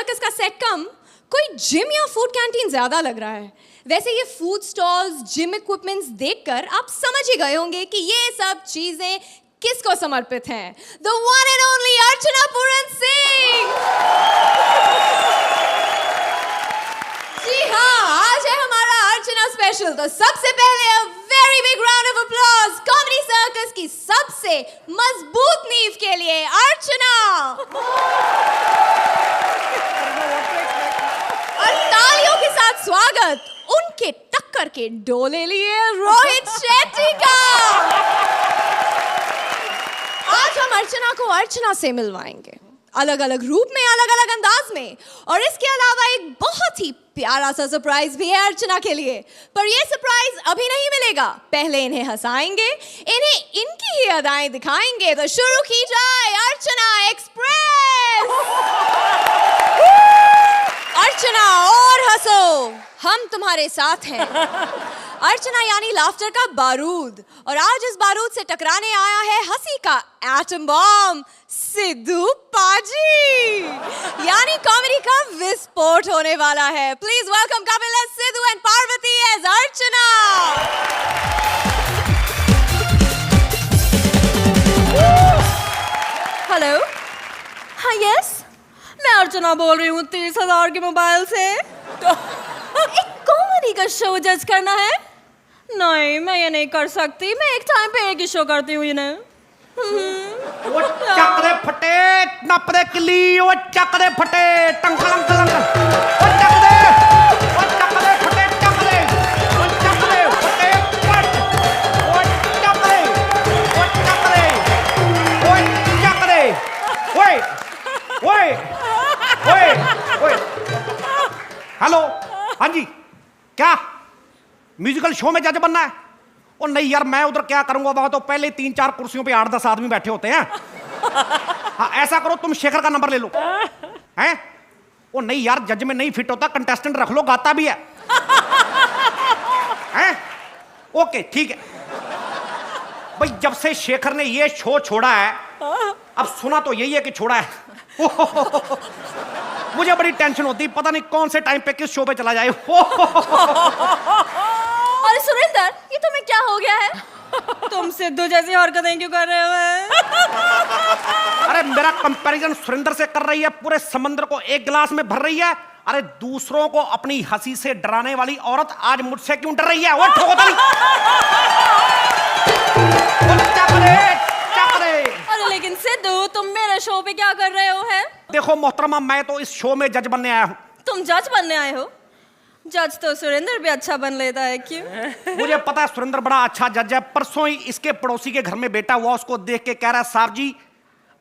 Circus का set कम कोई gym या फूड कैंटीन ज्यादा लग रहा है। वैसे ये फूड स्टॉल्स, जिम इक्विपमेंट्स देखकर आप समझ ही गए होंगे कि ये सब चीजें किसको समर्पित हैं। The one and only Archana Puran Singh. जी हाँ, आज है हमारा अर्चना स्पेशल। तो सबसे पहले a very big round of applause comedy circus की सबसे मजबूत नींव के लिए अर्चना। और तालियों के साथ स्वागत उनके टक्कर के डोले लिए रोहित शेट्टी का। आज हम अर्चना को अर्चना से मिलवाएंगे, अलग अलग रूप में, अलग अलग अंदाज में। और इसके अलावा एक बहुत ही प्यारा सा सरप्राइज भी है अर्चना के लिए। पर ये सरप्राइज अभी नहीं मिलेगा, पहले इन्हें हंसाएंगे, इन्हें इनकी ही अदाएं दिखाएंगे। तो शुरू की जाए अर्चना एक्सप्रेस। अर्चना और हंसो, हम तुम्हारे साथ हैं। अर्चना यानी लाफ्टर का बारूद, और आज इस बारूद से टकराने आया है हंसी का एटम बॉम्ब सिद्धू पाजी, यानी कॉमेडी का विस्फोट होने वाला है। Please welcome Kapil as Sidhu and Parvati as Archana. Hello, हाँ यस, मैं अर्चना बोल रही हूँ 30,000 के मोबाइल से। एक कॉमेडी का शो जज करना है? नहीं, मैं ये नहीं कर सकती। मैं एक टाइम पे एक ही शो करती हूँ, इन्हें। वो चक्रे फटे, नप दे किली, वो चक्रे फटे, टंकलंग कलंग, वो चक्रे फटे, चक्रे, वो चक्रे फटे, पट, वो चक्रे, वो चक्रे, वो चक्रे, ओए, ओए, ओए, ओए, हेलो, हाँ जी, क्या म्यूजिकल शो में जज बनना है? ओ नहीं यार, मैं उधर क्या करूंगा, वहां तो पहले 3-4 कुर्सियों पे 8-10 आदमी बैठे होते हैं। हाँ, ऐसा करो, तुम शेखर का नंबर ले लो। हैं? ओ नहीं यार, जज में नहीं फिट होता, कंटेस्टेंट रख लो, गाता भी है। हैं? ओके, ठीक है भाई। जब से शेखर ने ये शो छोड़ा है, अब सुना तो यही है कि छोड़ा है। मुझे बड़ी टेंशन होती, पता नहीं कौन से टाइम पे किस शो पे चला जाए। अरे सुरेंद्र, ये तुम्हें क्या हो गया है? तुम सिद्धू जैसी हरकतें क्यों कर रहे हो? अरे मेरा कंपैरिजन सुरेंद्र से कर रही है, पूरे समंदर को एक गिलास में भर रही है। अरे दूसरों को अपनी हंसी से डराने वाली औरत आज मुझसे क्यों डर रही है? वो ठोको ताली। अरे लेकिन सिद्धू, तुम मेरे शो पे क्या कर रहे हो? है देखो मोहतरमा, मैं तो इस शो में जज बनने आया हूँ। तुम जज बनने आए हो? जज तो सुरेंद्र भी अच्छा बन लेता है, क्यों? मुझे पता है सुरेंद्र बड़ा अच्छा जज है। परसों ही इसके पड़ोसी के घर में बेटा हुआ, उसको देख के कह रहा है, साहब जी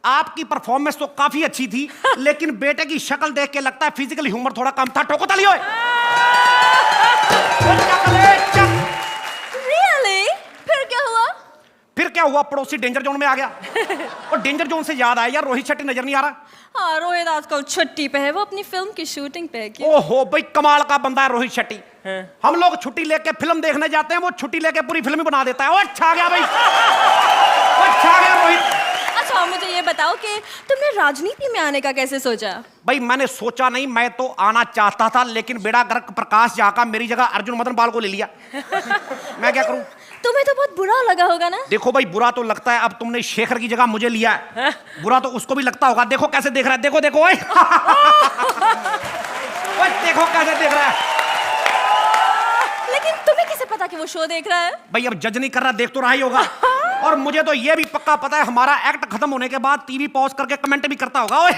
आपकी परफॉर्मेंस तो काफी अच्छी थी, लेकिन बेटे की शक्ल देख के लगता है फिजिकल ह्यूमर थोड़ा कम था। ठोको ताली। रियली? फिर क्या हुआ? फिर क्या हुआ, पड़ोसी डेंजर जोन में आ गया। और डेंजर जोन से याद आया यार, रोहित शेट्टी नजर नहीं आ रहा? हाँ, रोहित आजकल छुट्टी पे है, वो अपनी फिल्म की शूटिंग पे है। क्यों? ओहो भाई, कमाल का बंदा है रोहित शेट्टी। हम लोग छुट्टी लेके फिल्म देखने जाते हैं, वो छुट्टी लेके पूरी फिल्म ही बना देता है। वो अच्छा आ गया भाई, वो अच्छा आ गया रोहित। अच्छा, मुझे ये बताओ कि तुमने राजनीति में आने का कैसे सोचा? भाई मैंने सोचा नहीं, मैं तो आना चाहता था, लेकिन बेड़ा गर्क प्रकाश झा का मेरी जगह अर्जुन मदन पाल को ले लिया। मैं क्या करूं? तुम्हें तो बहुत बुरा लगा होगा ना? देखो भाई, बुरा तो लगता है, अब तुमने शेखर की जगह मुझे लिया है, बुरा तो उसको भी लगता होगा। देखो कैसे देख रहा है, देखो देखो। ओए देखो कैसे देख रहा है। लेकिन तुम्हें कैसे पता कि वो शो देख रहा है? भाई अब जज नहीं कर रहा, देख तो रहा ही होगा। और मुझे तो ये भी पक्का पता है, हमारा एक्ट खत्म होने के बाद टीवी पॉज करके कमेंट भी करता होगा। ओए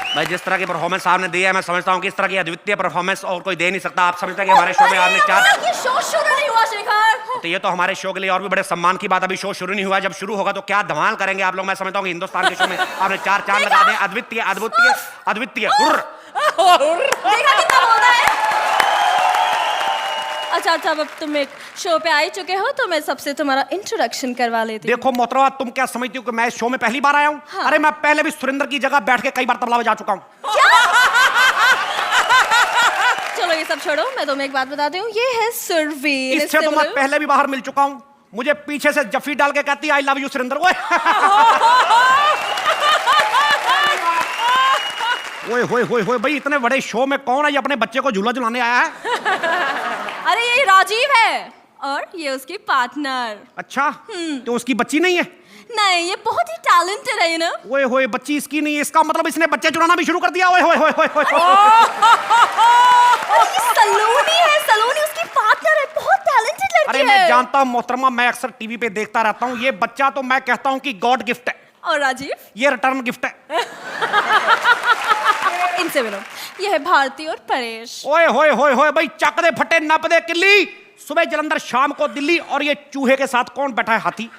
भाई, जिस तरह की परफॉर्मेंस आपने दी है, मैं समझता हूँ कि इस तरह की अद्वितीय परफॉर्मेंस और कोई दे नहीं सकता। आप समझते हैं कि हमारे शो में आपने 4 ये शो शुरू नहीं हुआ शेखर। तो ये तो हमारे शो के लिए और भी बड़े सम्मान की बात, अभी शो शुरू नहीं हुआ। जब शुरू होगा तो क्या धमाल करेंगे आप लोग। मैं समझता हूँ कि हिंदुस्तान के शो में आपने 4 चांद लगा दें। अद्वितीय, अद्वितीय, अद्वितीय। देखा कितना बोल रहा है। अच्छा, अब तुम एक शो पे आ चुके हो, तो मैं सबसे तुम्हारा इंट्रोडक्शन करवा लेती हूँ। देखो मोहतरमा, तुम क्या समझती हो कि मैं इस शो में पहली बार आया हूँ? हाँ। अरे मैं पहले भी सुरेंद्र की जगह बैठ के कई बार तबला बजा चुका हूँ। चलो ये सब छोड़ो, मैं तुम्हें एक बात बताती हूँ। ये है सुरवीर। इससे तो मैं पहले भी बाहर मिल चुका हूँ। मुझे पीछे से जफ्फी डाल के कहती आई लव यू सुरेंद्र। ओए ओए होए होए होए भाई, इतने बड़े शो में कौन है ये अपने बच्चे को झूला झुलाने आया है? अरे ये राजीव है और ये उसकी पार्टनर। अच्छा, तो उसकी बच्ची नहीं है? नहीं, ये बहुत ही टैलेंटेड है, यू नो। ओए होए, बच्ची इसकी नहीं है, इसका मतलब इसने बच्चे चुराना भी शुरू कर दिया। ओए होए होए होए होए। ये सलोनी है, सलोनी उसकी पार्टनर है, बहुत टैलेंटेड लड़की अरे है। मैं जानता हूँ मोहतरमा, मैं अक्सर टीवी पे देखता रहता हूँ। ये बच्चा तो मैं कहता हूँ कि गॉड गिफ्ट है। और राजीव? ये रिटर्न गिफ्ट है। इनसे मिलो, ये है भारती और परेश। ओए होए होए होए भाई, चक दे फटे नप दे किल्ली। सुबह जलंधर, शाम को दिल्ली, और ये चूहे के साथ कौन बैठा है? हाथी।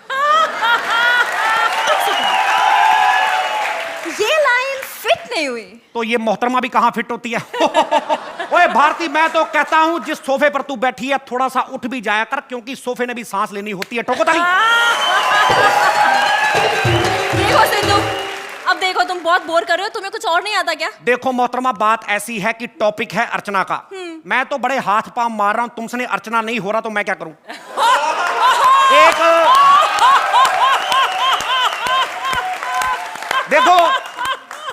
ये लाइन फिट नहीं हुई तो ये मोहतरमा भी कहां फिट होती है? ओए भारती, मैं तो कहता हूं जिस सोफे पर तू बैठी है थोड़ा सा उठ भी जाया कर, क्योंकि सोफे ने भी सांस लेनी होती है। ठोको ताली। देखो सिद्धू, अब देखो तुम बहुत बोर कर रहे हो, तुम्हें कुछ और नहीं आता क्या? देखो मोहतरमा, बात ऐसी है कि टॉपिक है अर्चना का। मैं तो बड़े हाथ पांव मार रहा हूं, तुमसे अर्चना नहीं हो रहा तो मैं क्या करूं? एक देखो,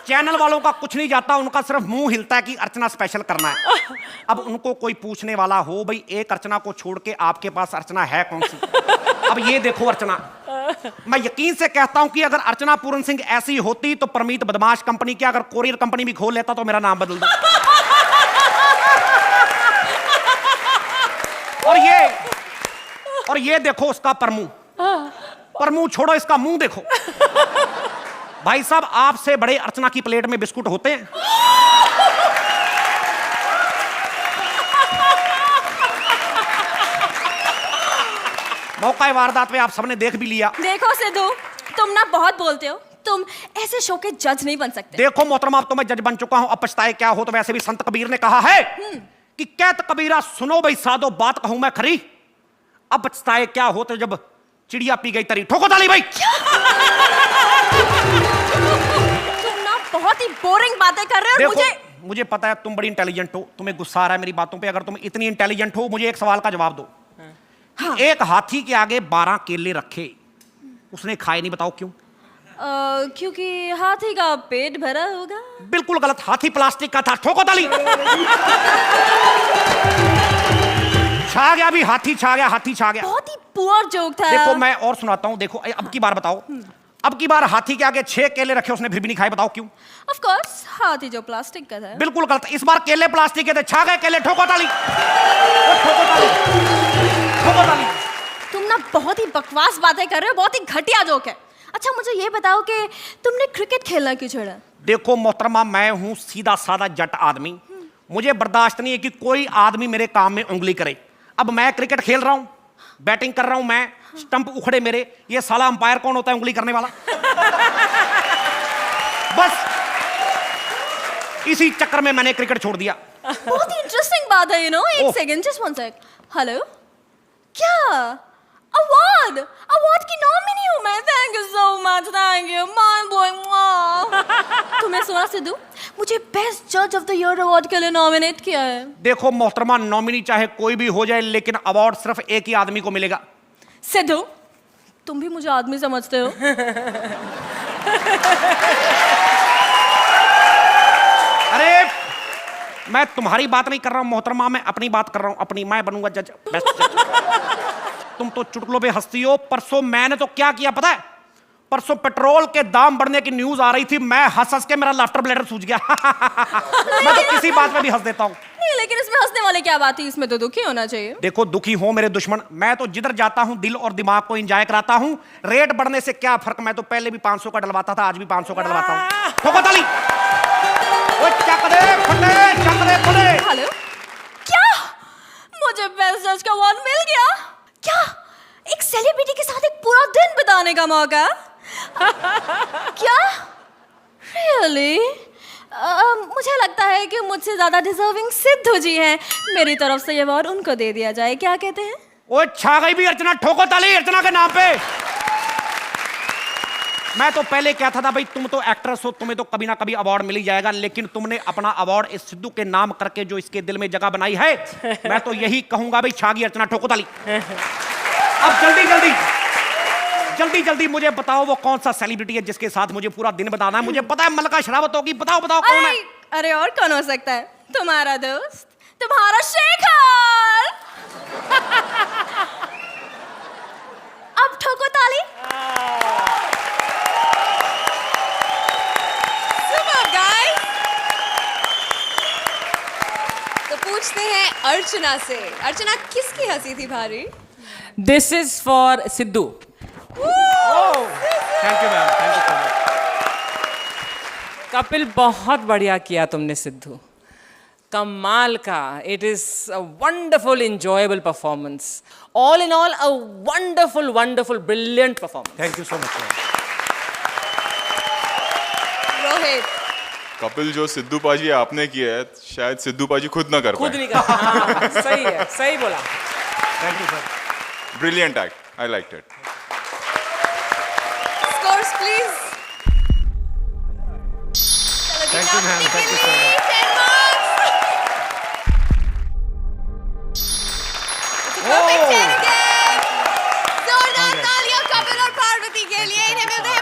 चैनल वालों का कुछ नहीं जाता, उनका सिर्फ मुंह हिलता है कि अर्चना स्पेशल करना है। अब उनको कोई पूछने वाला हो, भाई एक अर्चना को छोड़ के आपके पास अर्चना है कौन सी? अब ये देखो अर्चना, मैं यकीन से कहता हूं कि अगर अर्चना पूरन सिंह ऐसी होती तो परमीत बदमाश कंपनी की अगर कोरियर कंपनी भी खोल लेता तो मेरा नाम बदल दो। और ये देखो उसका परमू छोड़ो, इसका मुंह देखो। भाई साहब, आपसे बड़े अर्चना की प्लेट में बिस्कुट होते हैं। मौका वारदात पे आप सबने देख भी लिया। देखो सिद्धू, तुम ना बहुत बोलते हो, तुम ऐसे शो के जज नहीं बन सकते। देखो मोहतरमा, अब तो मैं जज बन चुका हूं, अब पछताए क्या हो। तो वैसे भी संत कबीर ने कहा है कि कहत कबीरा सुनो भाई साधो, बात कहूं मैं खरी। अब पछताए क्या हो, तो जब चिड़िया पी गई तरी। ठोको ताली भाई। तुम ना बहुत ही बोरिंग बातें कर रहे हो। मुझे पता है तुम बड़ी इंटेलिजेंट हो, तुम्हें गुस्सा आ रहा है मेरी बातों पे। अगर तुम इतनी इंटेलिजेंट हो, मुझे एक सवाल का जवाब दो। हाँ। एक हाथी के आगे 12 केले रखे, उसने खाए नहीं, बताओ क्यों? क्योंकि हाथी का पेट भरा होगा। बिल्कुल गलत, हाथी प्लास्टिक का था। ठोको ताली। छा गया भी, हाथी छा गया, हाथी छा गया। बहुत ही पुअर जोक था। देखो मैं और सुनाता हूं, देखो अब की बार बताओ। अब की बार हाथी के आगे 6 केले रखे, उसने फिर भी नहीं खाए, बताओ क्यों? ऑफ कोर्स, हाथी जो प्लास्टिक का था। बिल्कुल गलत, इस बार केले प्लास्टिक के थे, छा गए केले। ठोको ताली। ठोको ताली। ठोको ताली। तुम ना बहुत ही बकवास बातें कर रहे हो, बहुत ही घटिया जोक है। अच्छा मुझे ये बताओ कि तुमने क्रिकेट खेलना क्यों छोड़ा? देखो मोहतरमा, मैं हूं सीधा साधा जट आदमी, मुझे बर्दाश्त नहीं है कि कोई आदमी मेरे काम में उंगली करे। अब मैं क्रिकेट खेल रहा हूं, बैटिंग कर रहा हूं मैं, स्टंप उखड़े मेरे, ये साला अंपायर कौन होता है उंगली करने वाला? बस इसी चक्कर में मैंने क्रिकेट छोड़ दिया। बहुत ही इंटरेस्टिंग बात है, यू नो। एक second, just one sec. Hello, क्या अवार्ड की नॉमिनी हूं मैं? Thank you so much, thank you my boy. तुम्हें सुना सिद्धू, मुझे बेस्ट जज ऑफ द ईयर अवार्ड के लिए नॉमिनेट किया है। देखो मोहतरमा, नॉमिनी चाहे कोई भी हो जाए, लेकिन अवार्ड सिर्फ एक ही आदमी को मिलेगा। सिद्धू, तुम भी मुझे आदमी समझते हो? अरे मैं तुम्हारी बात नहीं कर रहा हूं मोहतरमा, मैं अपनी बात कर रहा हूं, अपनी। मैं बनूंगा जज, बेस्ट जज। तुम तो चुटकुलों पे हंसती हो। परसों मैंने तो क्या किया पता है? परसों पेट्रोल के दाम बढ़ने की न्यूज आ रही थी, मैं हंस हंस के मेरा लाफ्टर ब्लैडर सूज गया। मैं तो किसी बात में भी हंस देता हूं। नहीं, लेकिन इसमें हंसने वाली क्या बात थी? इसमें तो दुखी होना चाहिए। देखो दुखी हो मेरे दुश्मन, मैं तो जिधर जाता हूं दिल और दिमाग को एंजॉय कराता हूं। रेट बढ़ने से क्या फर्क, मैं तो पहले भी 500 का डलवाता था, आज भी 500 का डलवाता हूं। ठोको ताली। ओए चक दे फटे, चक दे फटे। हेलो, क्या मुझे बेस्ट जज का अवार्ड मिल गया? क्या एक सेलिब्रिटी के साथ एक पूरा दिन बिताने का मौका? क्या रियली? मुझे लगता है कि मुझसे ज्यादा डिजर्विंग सिद्धू जी हैं। मेरी तरफ से ये अवार्ड उनको दे दिया जाए, क्या कहते हैं? ओए छा गई भी अर्चना। ठोको ताली अर्चना के नाम पे। मैं तो पहले कहता था भाई तुम तो एक्ट्रेस हो, तुम्हें तो कभी ना कभी अवार्ड मिल ही जाएगा, लेकिन तुमने अपना अवार्ड इस सिद्धू के नाम करके जो इसके दिल में जगह बनाई है, मैं तो यही कहूंगा भाई छागी अर्चना। ठोको ताली। अब जल्दी मुझे बताओ वो कौन सा सेलिब्रिटी है जिसके साथ मुझे पूरा दिन बताना है। मुझे पता है मल्लिका शेरावत होगी। बताओ कौन है। अरे और कौन हो सकता है? तुम्हारा दोस्त, तुम्हारा शेखर। अब ठोको ताली। Superb, guys. तो पूछते हैं अर्चना से। अर्चना, किसकी हंसी थी भारी? This is for Sidhu. Thank you ma'am, thank you so much. Kapil, बहुत बढ़िया किया तुमने सिद्धू, कमाल का। It is a wonderful enjoyable performance, all in all a wonderful brilliant performance. Thank you so much. Rohit, Kapil, जो सिद्धू पाजी आपने किया है शायद सिद्धू पाजी खुद ना कर खुद पाए। नहीं कर। हाँ, सही है, सही बोला। Thank you sir. Brilliant act, I liked it. scores please. चलो जी, Thank you, ma'am. नापने के Thank you so लिए much. 10 marks. It's a perfect 10 again. जोरदार तालियां कपिल और पार्वती के लिए। इन्हें मिलते हैं